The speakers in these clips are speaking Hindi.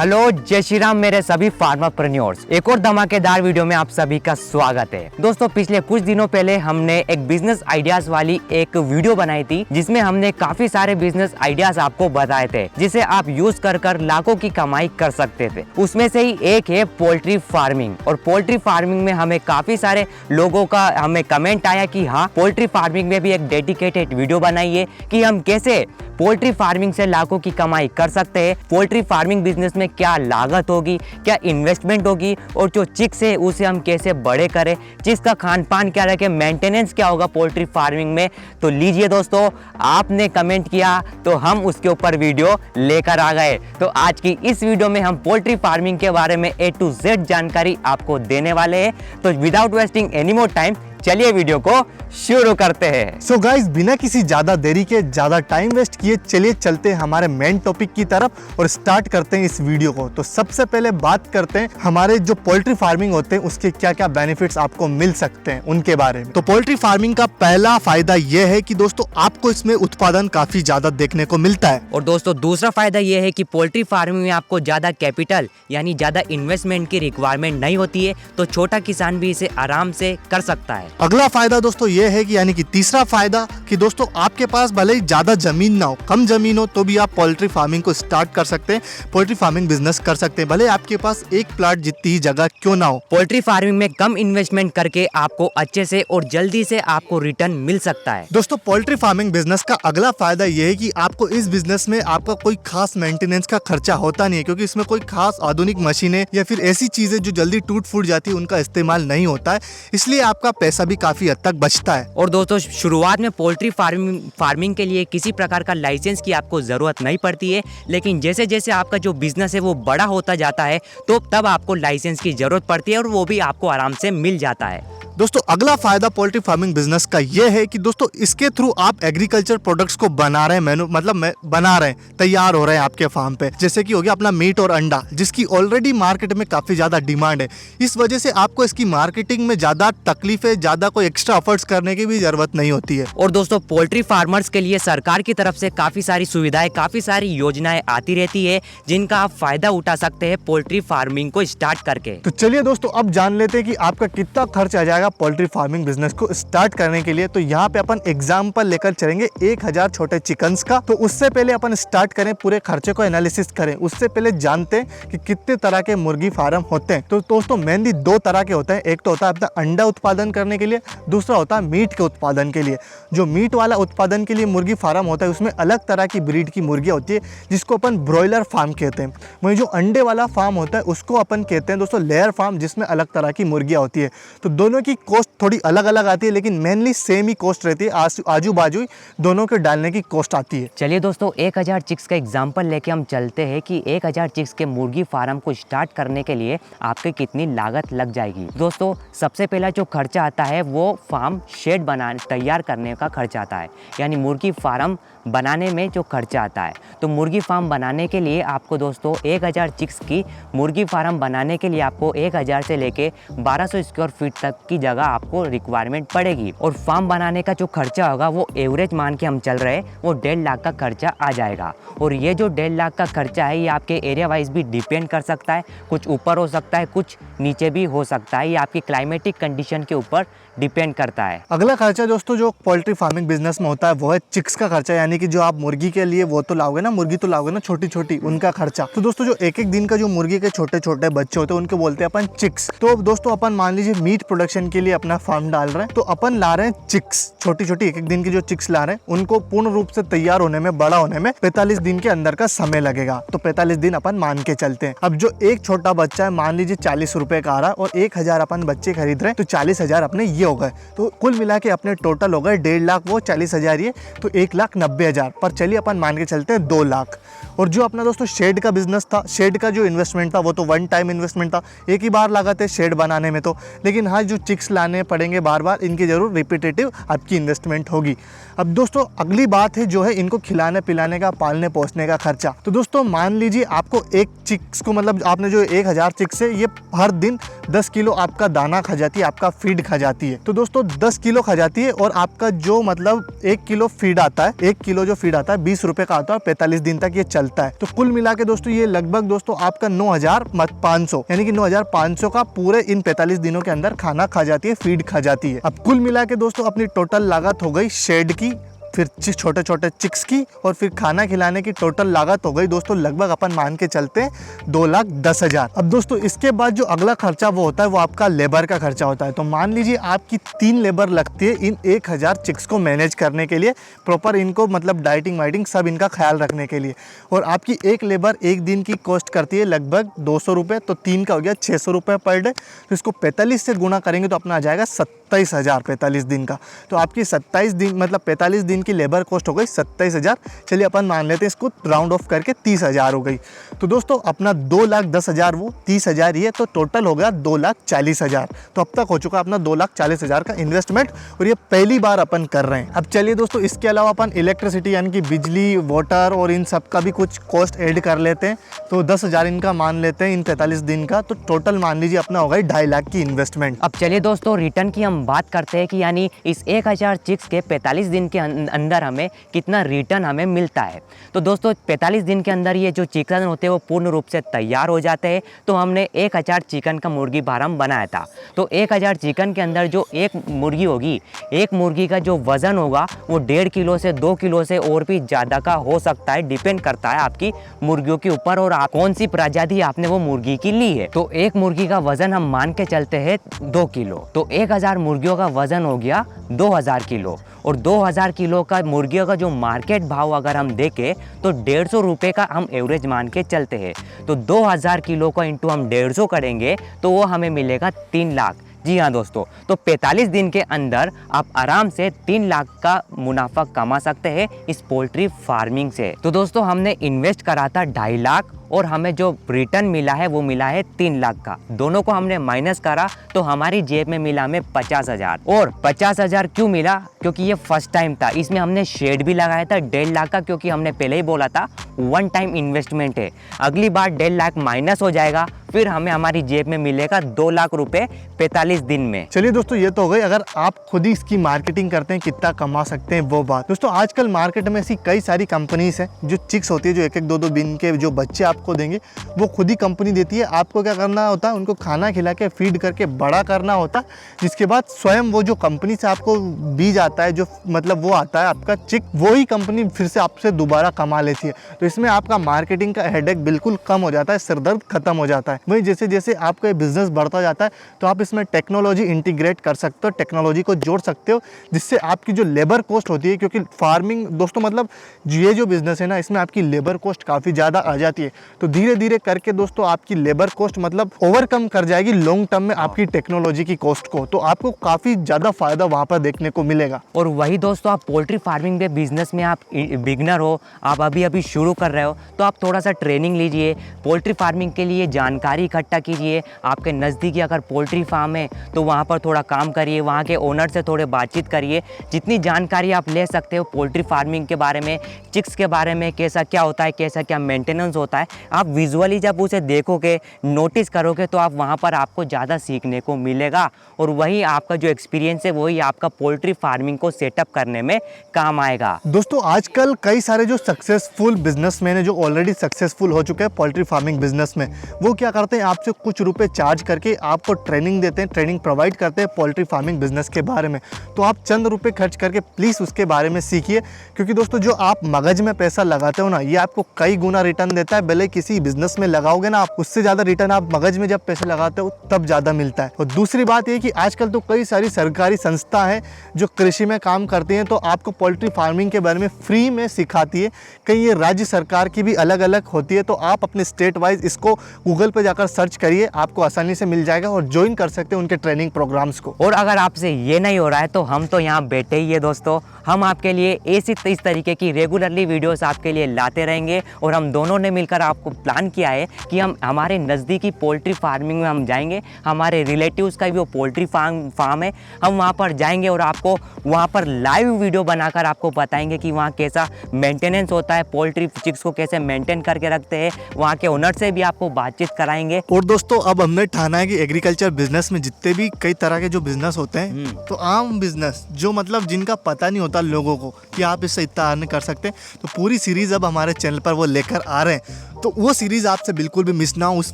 हेलो जय श्री राम मेरे सभी फार्माप्रेन्योर्स, एक और धमाकेदार वीडियो में आप सभी का स्वागत है। दोस्तों पिछले कुछ दिनों पहले हमने एक बिजनेस आइडियाज वाली एक वीडियो बनाई थी जिसमें हमने काफी सारे बिजनेस आइडियाज आपको बताए थे जिसे आप यूज कर लाखों की कमाई कर सकते थे। उसमें से ही एक है पोल्ट्री फार्मिंग। और पोल्ट्री फार्मिंग में हमें काफी सारे लोगों का हमें कमेंट आया कि हाँ पोल्ट्री फार्मिंग में भी एक डेडिकेटेड वीडियो बनाइए कि हम कैसे पोल्ट्री फार्मिंग से लाखों की कमाई कर सकते हैं। पोल्ट्री फार्मिंग बिजनेस में क्या लागत होगी, क्या इन्वेस्टमेंट होगी और जो चिक्स है उसे हम कैसे बड़े करें, चिक्स का खान पान क्या रखें, मेंटेनेंस क्या होगा पोल्ट्री फार्मिंग में। तो लीजिए दोस्तों, आपने कमेंट किया तो हम उसके ऊपर वीडियो लेकर आ गए। तो आज की इस वीडियो में हम पोल्ट्री फार्मिंग के बारे में A to Z जानकारी आपको देने वाले हैं। तो without wasting any more time चलिए वीडियो को शुरू करते हैं। सो गाइस, बिना किसी ज्यादा देरी के, ज्यादा टाइम वेस्ट किए चलिए चलते हैं हमारे मेन टॉपिक की तरफ और स्टार्ट करते हैं इस वीडियो को। तो सबसे पहले बात करते हैं हमारे जो पोल्ट्री फार्मिंग होते हैं उसके क्या क्या बेनिफिट्स आपको मिल सकते हैं उनके बारे में। तो पोल्ट्री फार्मिंग का पहला फायदा यह है कि दोस्तों आपको इसमें उत्पादन काफी ज्यादा देखने को मिलता है। और दोस्तों दूसरा फायदा यह है कि पोल्ट्री फार्मिंग में आपको ज्यादा कैपिटल यानी ज्यादा इन्वेस्टमेंट की रिक्वायरमेंट नहीं होती है, तो छोटा किसान भी इसे आराम से कर सकता है। अगला फायदा दोस्तों ये है कि यानी कि तीसरा फायदा कि दोस्तों आपके पास भले ही ज्यादा जमीन ना हो, कम जमीन हो, तो भी आप पोल्ट्री फार्मिंग को स्टार्ट कर सकते हैं, पोल्ट्री फार्मिंग बिजनेस कर सकते हैं, भले आपके पास एक प्लाट जितनी ही जगह क्यों ना हो। पोल्ट्री फार्मिंग में कम इन्वेस्टमेंट करके आपको अच्छे से और जल्दी से आपको रिटर्न मिल सकता है। दोस्तों पोल्ट्री फार्मिंग बिजनेस का अगला फायदा ये है कि आपको इस बिजनेस में आपका कोई खास मेंटेनेंस का खर्चा होता नहीं है, क्योंकि इसमें कोई खास आधुनिक मशीनें या फिर ऐसी चीजें जो जल्दी टूट फूट जाती है उनका इस्तेमाल नहीं होता है, इसलिए आपका पैसा भी काफी हद तक बचता है। और दोस्तों शुरुआत में पोल्ट्री फार्मिंग के लिए किसी प्रकार का लाइसेंस की आपको जरूरत नहीं पड़ती है, लेकिन जैसे जैसे आपका जो बिजनेस है वो बड़ा होता जाता है तो तब आपको लाइसेंस की जरूरत पड़ती है और वो भी आपको आराम से मिल जाता है। दोस्तों अगला फायदा पोल्ट्री फार्मिंग बिजनेस का यह है कि दोस्तों इसके थ्रू आप एग्रीकल्चर प्रोडक्ट्स को बना रहे हैं, बना रहे हैं, तैयार हो रहे हैं आपके फार्म पे, जैसे कि हो गया अपना मीट और अंडा, जिसकी ऑलरेडी मार्केट में काफी ज्यादा डिमांड है। इस वजह से आपको इसकी मार्केटिंग में ज्यादा तकलीफें, ज्यादा कोई एक्स्ट्रा एफर्ट्स करने की भी जरूरत नहीं होती है। और दोस्तों पोल्ट्री फार्मर्स के लिए सरकार की तरफ से काफी सारी सुविधाएं, काफी सारी योजनाएं आती रहती है जिनका आप फायदा उठा सकते हैं पोल्ट्री फार्मिंग को स्टार्ट करके। तो चलिए दोस्तों अब जान लेते हैं कि आपका कितना खर्च आ जाएगा पोल्ट्री फार्मिंग बिजनेस को स्टार्ट करने के लिए। तो यहाँ पे अपन एग्जांपल लेकर चलेंगे 1000 छोटे चिकन्स का। तो उससे पहले अपन स्टार्ट करें, पूरे खर्चे को एनालिसिस करें, उससे पहले जानते हैं कि कितने तरह के मुर्गी फार्म होते हैं। तो दोस्तों मेनली 2 तरह के होते हैं, एक तो होता है अपना अंडा उत्पादन करने के लिए, दूसरा होता है मीट के उत्पादन के लिए। जो मीट वाला उत्पादन के लिए मुर्गी फार्म होता है उसमें अलग तरह की ब्रीड की मुर्गियाँ होती है जिसको अपन ब्रॉयलर फार्म कहते हैं। वहीं जो अंडे वाला फार्म होता है उसको अपन कहते हैं दोस्तों लेयर फार्म, जिसमें अलग तरह की मुर्गियाँ होती है। तो दोनों की कॉस्ट थोड़ी अलग अलग आती है, लेकिन मेनली सेम ही कॉस्ट रहती है, आजू बाजू दोनों के डालने की कॉस्ट आती है। चलिए दोस्तों 1000 चिक्स का एग्जांपल लेके हम चलते हैं कि 1000 चिक्स के मुर्गी फार्म को स्टार्ट करने के लिए आपके कितनी लागत लग जाएगी। दोस्तों सबसे पहला जो खर्चा आता है वो फार्म शेड तैयार करने का खर्चा आता है, यानी मुर्गी फार्म बनाने में जो खर्चा आता है। तो मुर्गी फार्म बनाने के लिए आपको दोस्तों 1000 चिक्स की मुर्गी फार्म बनाने के लिए आपको 1000 से लेके 1200 स्क्वायर फीट तक की जगह आपको रिक्वायरमेंट पड़ेगी। और फार्म बनाने का जो खर्चा होगा वो एवरेज मान के हम चल रहे हैं, वो 1.5 लाख का खर्चा आ जाएगा। और ये जो 1.5 लाख का खर्चा है ये आपके एरिया वाइज भी डिपेंड कर सकता है, कुछ ऊपर हो सकता है, कुछ नीचे भी हो सकता है, ये आपकी क्लाइमेटिक कंडीशन के ऊपर डिपेंड करता है। अगला खर्चा दोस्तों जो पोल्ट्री फार्मिंग बिजनेस में होता है वो है चिक्स का खर्चा, यानी कि जो आप मुर्गी के लिए वो तो लाओगे ना, मुर्गी तो लाओगे ना छोटी छोटी, उनका खर्चा। तो दोस्तों जो एक दिन का जो मुर्गी के छोटे छोटे बच्चे होते हैं उनके बोलते हैं अपन चिक्स। तो दोस्तों अपन मान लीजिए मीट प्रोडक्शन के लिए अपना फार्म डाल रहे हैं, तो अपन ला रहे हैं चिक्स, छोटी छोटी एक दिन की जो चिक्स ला रहे हैं उनको पूर्ण रूप से तैयार होने में, बड़ा होने में 45 दिन के अंदर का समय लगेगा। तो 45 दिन अपन मान के चलते हैं। अब जो एक छोटा बच्चा है मान लीजिए 40 रुपए का आ रहा है और 1000 अपन बच्चे खरीद रहे हैं, तो 40,000 अपने ये हो गए। तो कुल मिला के अपने टोटल हो गए 1.5 लाख, वो 40,000 ये, तो 1,90,000 पर चलिए अपन मान के चलते हैं 2 लाख। और जो अपना दोस्तों शेड का बिजनेस था, शेड का जो इन्वेस्टमेंट था वो तो वन टाइम इन्वेस्टमेंट था, एक ही बार लागत है शेड बनाने में तो। लेकिन हाँ जो चिक्स चिक्स लाने पड़ेंगे बार बार, इनकी ज़रूर रिपीटेटिव आपकी इन्वेस्टमेंट होगी। अब दोस्तों अगली बात है जो है इनको खिलाने पिलाने का, पालने पोसने का खर्चा। तो दोस्तों मान लीजिए आपको एक चिक्स को, मतलब आपने जो 1000 चिक्स है, ये हर दिन 10 किलो आपका दाना खा जाती है, आपका फीड खा जाती है। तो दोस्तों 10 किलो खा जाती है और आपका जो मतलब 1 किलो फीड आता है, 1 किलो जो फीड आता है 20 रुपए का आता है, 45 दिन तक ये चलता है। तो कुल मिला के दोस्तों ये लगभग दोस्तों आपका 9500 यानी कि 9500 का पूरे इन 45 दिनों के अंदर खाना खा जाती है, फीड खा जाती है। अब कुल मिला के दोस्तों अपनी टोटल लागत हो गई शेड की, फिर छोटे छोटे चिक्स की और फिर खाना खिलाने की टोटल लागत हो गई दोस्तों लगभग अपन मान के चलते हैं 2,10,000। अब दोस्तों इसके बाद जो अगला खर्चा वो होता है वो आपका लेबर का खर्चा होता है। तो मान लीजिए आपकी 3 लेबर लगती है इन 1000 चिक्स को मैनेज करने के लिए, प्रॉपर इनको मतलब डाइटिंग वाइटिंग सब इनका ख्याल रखने के लिए, और आपकी एक लेबर एक दिन की कॉस्ट करती है लगभग 200 रुपये, तो 3 का हो गया 600 रुपये पर डे। तो इसको 45 से गुणा करेंगे तो अपना आ जाएगा 27,000 45 दिन का। तो आपकी 27 दिन मतलब 45 दिन की लेबर कॉस्ट हो गई 27,000। चलिए अपन मान लेते हैं इसको राउंड ऑफ करके 30,000 हो गई। तो दोस्तों अपना 2,10,000 वो 30,000 ये, तो टोटल हो गया 2,40,000। तो अब तक हो चुका अपना 2,40,000 का इन्वेस्टमेंट, और ये पहली बार अपन कर रहे हैं। अब चलिए दोस्तों इसके अलावा अपन इलेक्ट्रिसिटी यानी कि बिजली, वाटर और इन सब का भी कुछ कॉस्ट ऐड कर लेते हैं। तो 10,000 इनका मान लेते हैं इन 45 दिन का, तो टोटल मान लीजिए अपना हो गई 2.5 लाख की इन्वेस्टमेंट। अब चलिए दोस्तों रिटर्न की हम बात करते हैं कि यानी इस 1000 चिक्स के 45 दिन के अंदर हमें कितना रिटर्न हमें मिलता है। तो दोस्तों 45 दिन के अंदर ये जो चिकन होते हैं वो पूर्ण रूप से तैयार हो जाते हैं। तो हमने 1000 चिकन का मुर्गी फार्म बनाया था। तो 1000 चिकन के अंदर जो एक मुर्गी होगी, एक मुर्गी का जो वज़न होगा वो 1.5 किलो से 2 किलो से और भी ज़्यादा का हो सकता है, डिपेंड करता है आपकी मुर्गियों के ऊपर और आप कौन सी प्रजाति आपने वो मुर्गी की ली है। तो एक मुर्गी का वज़न हम मान के चलते हैं 2 किलो, तो 1000 मुर्गियों का वज़न हो गया 2000 किलो, और 2000 किलो का मुर्गियों का जो मार्केट भाव अगर हम देखें तो 150 रुपये का हम एवरेज मान के चलते हैं। तो 2000 किलो का इंटू हम 150 करेंगे तो वो हमें मिलेगा 3 लाख। जी हाँ दोस्तों, तो 45 दिन के अंदर आप आराम से 3 लाख का मुनाफा कमा सकते हैं इस पोल्ट्री फार्मिंग से। तो दोस्तों हमने इन्वेस्ट करा था 2.5 लाख और हमें जो रिटर्न मिला है वो मिला है 3 लाख का। दोनों को हमने माइनस करा तो हमारी जेब में मिला हमें 50,000। और 50,000 क्यों मिला? क्योंकि ये फर्स्ट टाइम था, इसमें हमने शेड भी लगाया था 1.5 लाख का, क्योंकि हमने पहले ही बोला था 1 टाइम इन्वेस्टमेंट है। अगली बार 1.5 लाख माइनस हो जाएगा, फिर हमें हमारी जेब में मिलेगा 2 लाख रुपए 45 दिन में। चलिए दोस्तों ये तो हो गई अगर आप खुद ही इसकी मार्केटिंग करते हैं कितना कमा सकते हैं वो बात। दोस्तों आजकल मार्केट में ऐसी कई सारी कंपनीज हैं जो चिक्स होती है, जो 1-1, 2-2 दिन के जो बच्चे आपको देंगे वो खुद ही कंपनी देती है। आपको क्या करना होता है, उनको खाना खिला के फीड करके बड़ा करना होता है, जिसके बाद स्वयं वो जो कंपनी से आपको बीज आता है, जो मतलब वो आता है आपका चिक, वो ही कंपनी फिर से आपसे दोबारा कमा लेती है। तो इसमें आपका मार्केटिंग का हेडेक बिल्कुल कम हो जाता है, सिरदर्द खत्म हो जाता है। वही जैसे जैसे आपका ये बिजनेस बढ़ता जाता है तो आप इसमें टेक्नोलॉजी इंटीग्रेट कर सकते हो, टेक्नोलॉजी को जोड़ सकते हो, जिससे आपकी जो लेबर कॉस्ट होती है, क्योंकि फार्मिंग दोस्तों मतलब ये जो बिजनेस है ना, इसमें आपकी लेबर कॉस्ट काफ़ी ज़्यादा आ जाती है। तो धीरे धीरे करके दोस्तों आपकी लेबर कॉस्ट मतलब ओवरकम कर जाएगी लॉन्ग टर्म में आपकी टेक्नोलॉजी की कॉस्ट को, तो आपको काफ़ी ज़्यादा फायदा वहाँ पर देखने को मिलेगा। और वही दोस्तों आप पोल्ट्री फार्मिंग के बिजनेस में आप बिगनर हो, आप अभी अभी शुरू कर रहे हो, तो आप थोड़ा सा ट्रेनिंग लीजिए, पोल्ट्री फार्मिंग के लिए जानकारी इकट्ठा कीजिए। आपके नज़दीकी अगर पोल्ट्री फार्म है तो वहाँ पर थोड़ा काम करिए, वहाँ के ओनर से थोड़े बातचीत करिए। जितनी जानकारी आप ले सकते हो पोल्ट्री फार्मिंग के बारे में, चिक्स के बारे में, कैसा क्या होता है, कैसा क्या मेंटेनेंस होता है, आप विजुअली जब उसे देखोगे, नोटिस करोगे तो आप वहाँ पर आपको ज़्यादा सीखने को मिलेगा। और वही आपका जो एक्सपीरियंस है वही आपका पोल्ट्री फार्मिंग को सेटअप करने में काम आएगा। दोस्तों आजकल कई सारे जो सक्सेसफुल बिजनेसमैन है, जो ऑलरेडी सक्सेसफुल हो चुके हैं पोल्ट्री फार्मिंग बिजनेस में, वो क्या करते हैं, आपसे कुछ रुपए चार्ज करके आपको ट्रेनिंग देते हैं, ट्रेनिंग प्रोवाइड करते हैं पोल्ट्री फार्मिंग बिजनेस के बारे में। तो आप चंद रुपए खर्च करके प्लीज़ उसके बारे में सीखिए, क्योंकि दोस्तों जो आप मगज में पैसा लगाते हो ना, ये आपको कई गुना रिटर्न देता है। भले किसी बिजनेस में लगाओगे ना आप, उससे ज़्यादा रिटर्न आप मगज में जब पैसे लगाते हो तब ज़्यादा मिलता है। और दूसरी बात ये कि आजकल तो कई सारी सरकारी संस्था है जो कृषि में काम करती हैं, तो आपको पोल्ट्री फार्मिंग के बारे में फ्री में सिखाती है। कई ये राज्य सरकार की भी अलग अलग होती है, तो आप अपने स्टेट वाइज इसको गूगल पे जाकर सर्च करिए, आपको आसानी से मिल जाएगा और ज्वाइन कर सकते हैं उनके ट्रेनिंग प्रोग्राम्स को। और अगर आपसे ये नहीं हो रहा है तो हम तो यहाँ बैठे ही है दोस्तों, हम आपके लिए इस तरीके की रेगुलरली वीडियोस आपके लिए लाते रहेंगे और हम दोनों ने मिलकर आपको प्लान किया है कि हम हमारे नज़दीकी पोल्ट्री फार्मिंग में हम जाएंगे। हमारे रिलेटिव्स का भी वो पोल्ट्री फार्म है, हम वहाँ पर जाएंगे और आपको वहाँ पर लाइव वीडियो बनाकर आपको बताएंगे कि वहाँ कैसा मेंटेनेंस होता है, पोल्ट्री चिक्स को कैसे मेंटेन करके रखते हैं। वहाँ के ओनर से भी आपको बातचीत कराएंगे। और दोस्तों अब हमने ठाना है कि एग्रीकल्चर बिजनेस में जितने भी कई तरह के जो बिजनेस होते हैं, तो आम बिजनेस जो मतलब जिनका पता नहीं होता लोगों को कि आप इससे इतना अर्न कर सकते हैं, तो पूरी सीरीज अब हमारे चैनल पर वो लेकर आ रहे हैं। तो वो सीरीज आपसे बिल्कुल भी मिस ना हो, उस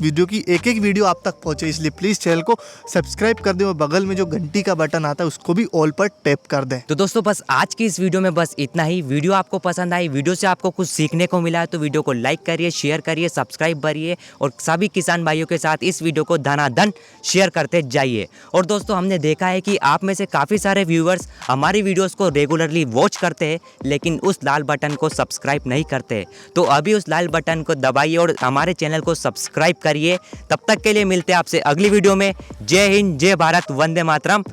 वीडियो की एक एक वीडियो आप तक पहुंचे, इसलिए प्लीज चैनल को सब्सक्राइब कर दें और बगल में जो घंटी का बटन आता है उसको भी ऑल पर टैप कर दें। तो दोस्तों बस आज की इस वीडियो में बस इतना ही। वीडियो आपको पसंद आई, वीडियो से आपको कुछ सीखने को मिला है तो वीडियो को लाइक करिए, शेयर करिए, सब्सक्राइब करिए और सभी किसान भाइयों के साथ इस वीडियो को धनाधन शेयर करते जाइए। और दोस्तों हमने देखा है कि आप में से काफ़ी सारे व्यूअर्स हमारी वीडियोस को रेगुलरली वॉच करते हैं लेकिन उस लाल बटन को सब्सक्राइब नहीं करते, तो अभी उस लाल बटन को दबाइए और हमारे चैनल को सब्सक्राइब करिए। तब तक के लिए मिलते हैं आपसे अगली वीडियो में। जय हिंद, जय भारत, वंदे मातरम,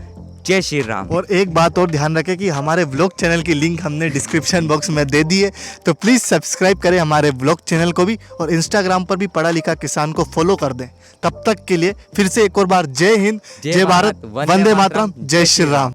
जय श्री राम। और एक बात और ध्यान रखें कि हमारे व्लॉग चैनल की लिंक हमने डिस्क्रिप्शन बॉक्स में दे दी है, तो प्लीज़ सब्सक्राइब करें हमारे व्लॉग चैनल को भी और इंस्टाग्राम पर भी पढ़ा लिखा किसान को फॉलो कर दें। तब तक के लिए फिर से एक और बार जय हिंद, जय भारत, वंदे मातरम, जय श्री राम।